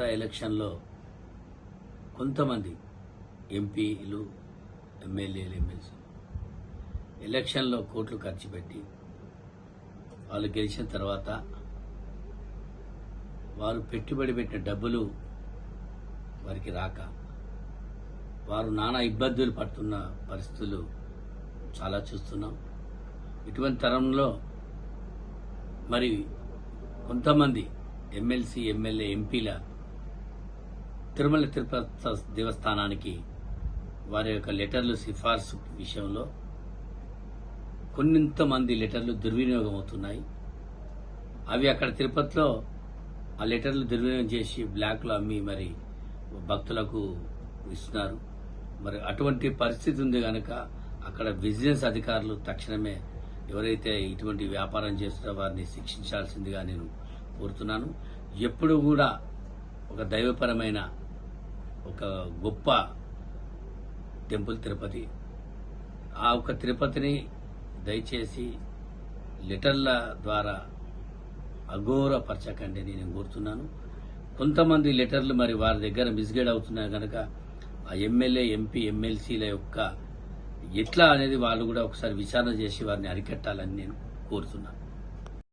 ఎలక్షన్లో కొంతమంది ఎంపీలు, ఎమ్మెల్యేలు, ఎమ్మెల్సీ ఎలక్షన్లో కోట్లు ఖర్చు పెట్టి వాళ్ళు గెలిచిన తర్వాత వారు పెట్టుబడి పెట్టిన డబ్బులు వారికి రాక వారు నానా ఇబ్బందులు పడుతున్న పరిస్థితులు చాలా చూస్తున్నాం. ఇటువంటి తరంలో మరి కొంతమంది ఎమ్మెల్సీ, ఎమ్మెల్యే, ఎంపీల తిరుమల తిరుపతి దేవస్థానానికి వారి యొక్క లెటర్లు సిఫార్సు విషయంలో కొంతమంది లెటర్లు దుర్వినియోగం అవుతున్నాయి. అవి అక్కడ తిరుపతిలో ఆ లెటర్లు దుర్వినియోగం చేసి బ్లాక్లో అమ్మి మరి భక్తులకు ఇస్తున్నారు. మరి అటువంటి పరిస్థితి ఉంది కనుక అక్కడ బిజినెస్ అధికారులు తక్షణమే ఎవరైతే ఇటువంటి వ్యాపారం చేస్తున్నారో వారిని శిక్షించాల్సిందిగా నేను కోరుతున్నాను. ఎప్పుడు కూడా ఒక దైవపరమైన ఒక గొప్ప టెంపుల్ తిరుపతి, ఆ ఒక తిరుపతిని దయచేసి లెటర్ల ద్వారా అఘోరపరచకండి నేను కోరుతున్నాను. కొంతమంది లెటర్లు మరి వారి దగ్గర మిస్గైడ్ అవుతున్నాయి కనుక ఆ ఎమ్మెల్యే, ఎంపీ, ఎమ్మెల్సీల యొక్క ఎట్లా అనేది వాళ్ళు కూడా ఒకసారి విచారణ చేసి వారిని అరికట్టాలని నేను కోరుతున్నాను.